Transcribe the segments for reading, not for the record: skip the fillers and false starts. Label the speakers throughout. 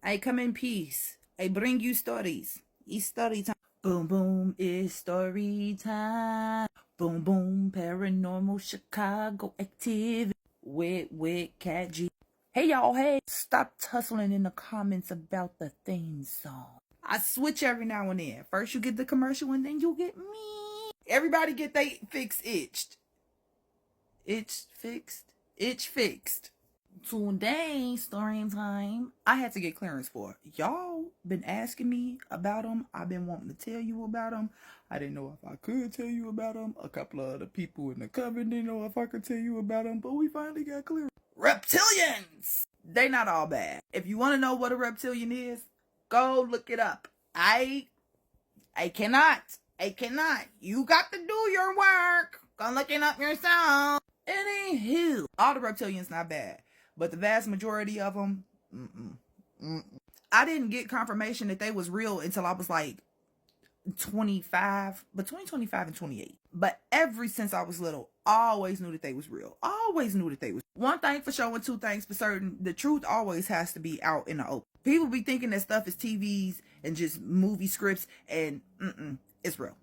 Speaker 1: I come in peace. I bring you stories. It's story time. Boom, boom, it's story time. Boom, boom, paranormal Chicago activity with Katt G. Hey, y'all, hey. Stop tussling in the comments about the theme song. I switch every now and then. First you get the commercial and then you get me. Everybody get they fix itched. Itch fixed? Itch fixed. Today, story time, I had to get clearance for. Y'all been asking me about them. I've been wanting to tell you about them. I didn't know if I could tell you about them. A couple of other people in the coven didn't know if I could tell you about them, but we finally got clearance. Reptilians! They not all bad. If you want to know what a reptilian is, go look it up. I cannot. You got to do your work. Go looking up yourself. Anywho, all the reptilians not bad. But the vast majority of them, I didn't get confirmation that they was real until I was like 25, between 25 and 28. But ever since I was little, I always knew that they was real. One thing for sure and two things for certain, the truth always has to be out in the open. People be thinking that stuff is TVs and just movie scripts, and it's real.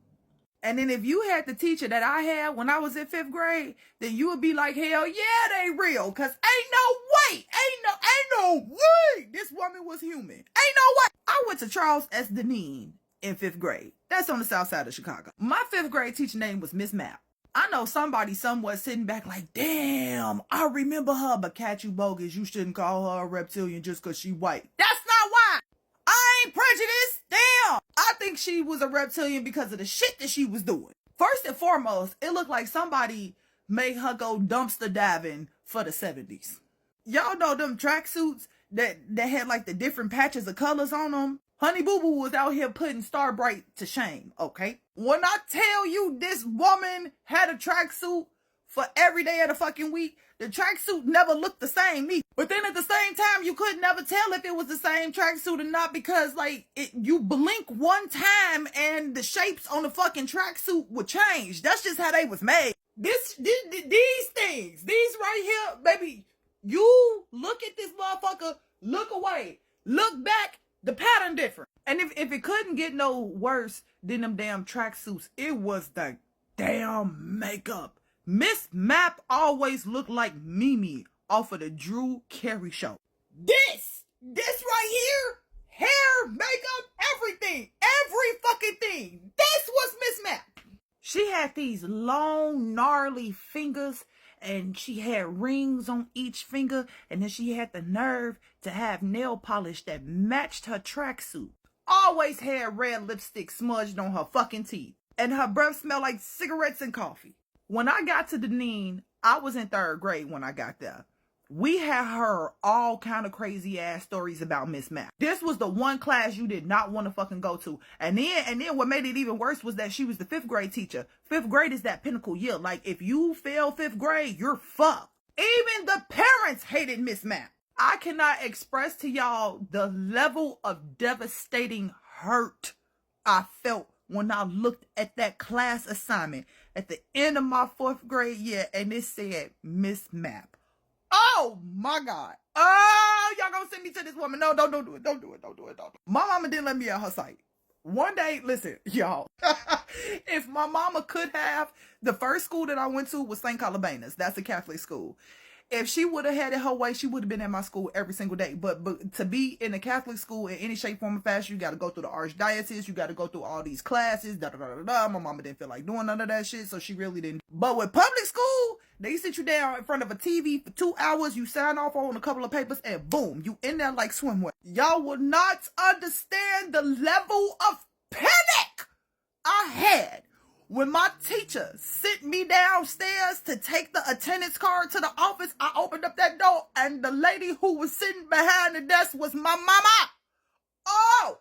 Speaker 1: And then if you had the teacher that I had when I was in 5th grade, then you would be like, hell yeah, they real. Cause ain't no way this woman was human. Ain't no way. I went to Charles S. Deneen in 5th grade. That's on the south side of Chicago. My 5th grade teacher name was Miss Map. I know somebody somewhat sitting back like, damn, I remember her, but Katt, you bogus. You shouldn't call her a reptilian just cause she white. That's not why. I ain't prejudiced. Damn. I think she was a reptilian because of the shit that she was doing. First and foremost, it looked like somebody made her go dumpster diving for the 70s. Y'all know them tracksuits that had like the different patches of colors on them? Honey Boo Boo was out here putting Starbright to shame, okay? When I tell you this woman had a tracksuit for every day of the fucking week, the tracksuit never looked the same either. But then at the same time, you could never tell if it was the same tracksuit or not because, like, you blink one time and the shapes on the fucking tracksuit would change. That's just how they was made. These things, these right here, baby, you look at this motherfucker, look away, look back, the pattern different. And if it couldn't get no worse than them damn tracksuits, it was the damn makeup. Miss Map always looked like Mimi off of the Drew Carey show. This right here, hair, makeup, everything, every fucking thing. This was Miss Map. She had these long, gnarly fingers, and she had rings on each finger, and then she had the nerve to have nail polish that matched her tracksuit. Always had red lipstick smudged on her fucking teeth, and her breath smelled like cigarettes and coffee. When I got to Deneen, I was in 3rd grade when I got there. We had heard all kind of crazy ass stories about Miss Map. This was the one class you did not want to fucking go to. And then what made it even worse was that she was the 5th grade teacher. 5th grade is that pinnacle year. Like, if you fail 5th grade, you're fucked. Even the parents hated Miss Map. I cannot express to y'all the level of devastating hurt I felt when I looked at that class assignment at the end of my 4th grade year and it said Miss Map. Oh my God. Oh, y'all gonna send me to this woman. No, don't do it. Don't do it. My mama didn't let me at her site. One day, listen, y'all, if my mama could have, the first school that I went to was St. Columbina's. That's a Catholic school. If she would have had it her way, she would have been at my school every single day. But to be in a Catholic school in any shape, form, or fashion, you got to go through the archdiocese. You got to go through all these classes. My mama didn't feel like doing none of that shit, so she really didn't. But with public school, they sit you down in front of a TV for 2 hours. You sign off on a couple of papers, and boom, you in there like swimwear. Y'all will not understand the level of panic I had when my teacher sent me downstairs to take the attendance card to the office. I opened up that door and the lady who was sitting behind the desk was my mama. Oh,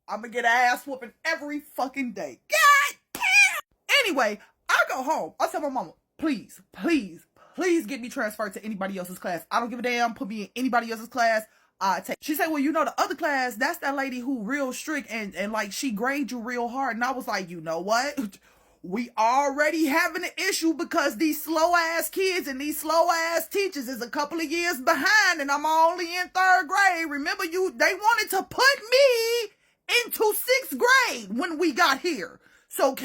Speaker 1: I'm gonna get an ass whooping every fucking day. God damn. Anyway, I go home. I tell my mama, please get me transferred to anybody else's class. I don't give a damn. Put me in anybody else's class. She said, well, you know, the other class, that's that lady who real strict and like she grade you real hard. And I was like, you know what? We already having an issue because these slow ass kids and these slow ass teachers is a couple of years behind, and I'm only in 3rd grade. Remember, they wanted to put me into 6th grade when we got here. So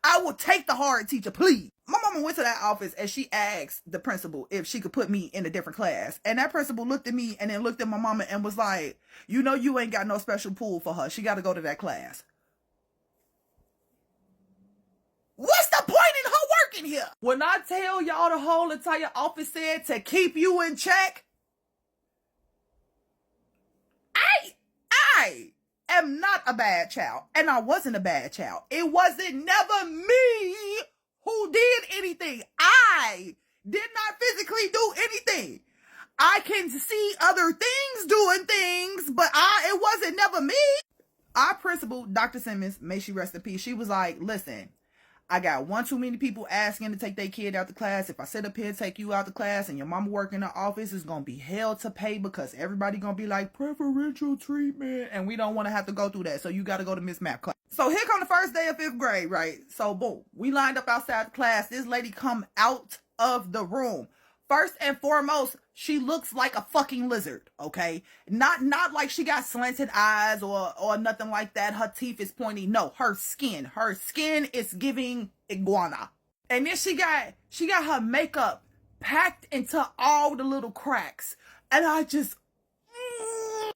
Speaker 1: I will take the hard teacher, please. My mama went to that office and she asked the principal if she could put me in a different class. And that principal looked at me and then looked at my mama and was like, you know, you ain't got no special pool for her. She got to go to that class. What's the point in her working here? When I tell y'all the whole entire office said to keep you in check, I am not a bad child. And I wasn't a bad child. It wasn't never me who did anything. I did not physically do anything. I can see other things doing things, but it wasn't never me. Our principal, Dr. Simmons, may she rest in peace, she was like, listen, I got one too many people asking to take their kid out the class. If I sit up here and take you out the class and your mama work in the office, it's going to be hell to pay because everybody going to be like preferential treatment. And we don't want to have to go through that. So you got to go to Miss Map class. So here come the first day of 5th grade, right? So boom, we lined up outside the class. This lady come out of the room. First and foremost, she looks like a fucking lizard, okay? Not like she got slanted eyes or nothing like that. Her teeth is pointy. No, her skin is giving iguana. And then she got her makeup packed into all the little cracks. And I just,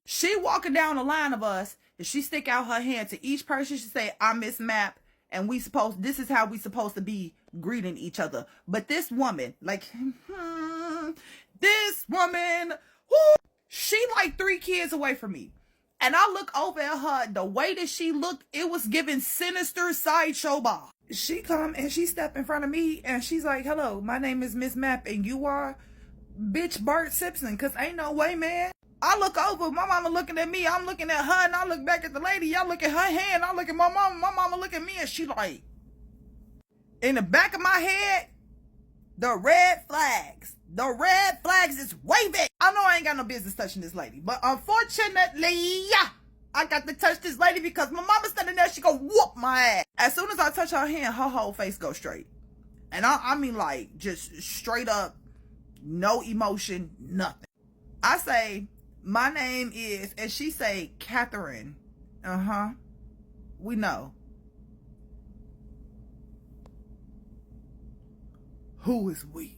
Speaker 1: she walking down the line of us, and she stick out her hand to each person. She say, I'm Miss Map. And this is how we supposed to be greeting each other. But this woman, she like 3 kids away from me. And I look over at her, the way that she looked, it was giving sinister sideshow ball. She come and she step in front of me and she's like, hello, my name is Miss Map and you are bitch Bart Simpson. Cause ain't no way, man. I look over, my mama looking at me, I'm looking at her, and I look back at the lady, y'all look at her hand, I look at my mama look at me, and she like, in the back of my head, the red flags is waving. I know I ain't got no business touching this lady, but unfortunately, I got to touch this lady because my mama standing there, she go whoop my ass. As soon as I touch her hand, her whole face goes straight. And I mean like, just straight up, no emotion, nothing. I say, my name is, and she say, Catherine. We know. Who is we?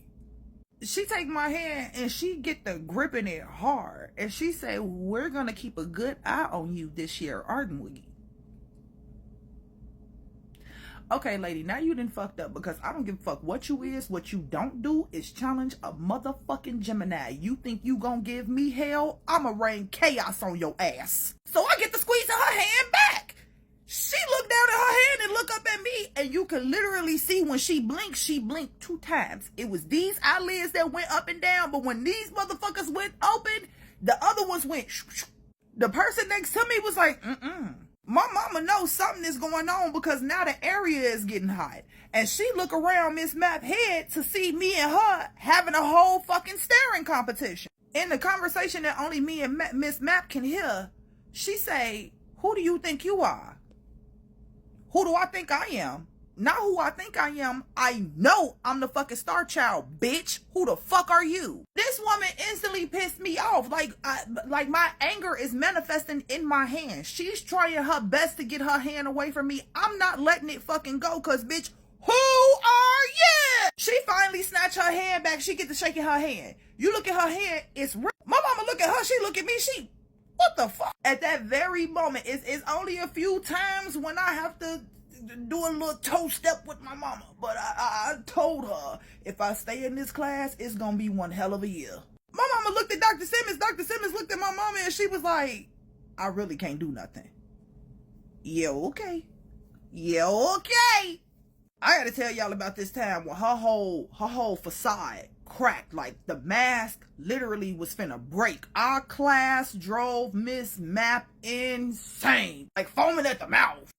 Speaker 1: She take my hand and she get the gripping it hard. And she say, we're going to keep a good eye on you this year, aren't we? Okay, lady, now you done fucked up because I don't give a fuck what you is. What you don't do is challenge a motherfucking Gemini. You think you gonna give me hell? I'ma rain chaos on your ass. So I get to squeeze her hand back. She looked down at her hand and look up at me, and you can literally see when she blinked 2 times. It was these eyelids that went up and down, but when these motherfuckers went open, the other ones went shoo, shoo. The person next to me was like, My mama knows something is going on because now the area is getting hot. And she look around Miss Map head to see me and her having a whole fucking staring competition. In the conversation that only me and Miss Map can hear, she say, who do you think you are? Who do I think I am? Not who I think I am. I know I'm the fucking star child, bitch. Who the fuck are you? This woman instantly pissed me off. Like my anger is manifesting in my hand. She's trying her best to get her hand away from me. I'm not letting it fucking go, cause bitch, who are you? She finally snatched her hand back. She get to shaking her hand. You look at her hand, it's real. My mama look at her, she look at me, she, what the fuck? At that very moment, it's only a few times when I have to do a little toe step with my mama, but I told her if I stay in this class, it's gonna be one hell of a year. My mama looked at Dr. Simmons. Dr. Simmons looked at my mama and she was like, I really can't do nothing. Yeah, okay. Yeah, okay. I gotta tell y'all about this time when her whole facade cracked. Like the mask literally was finna break. Our class drove Miss Map insane, like foaming at the mouth.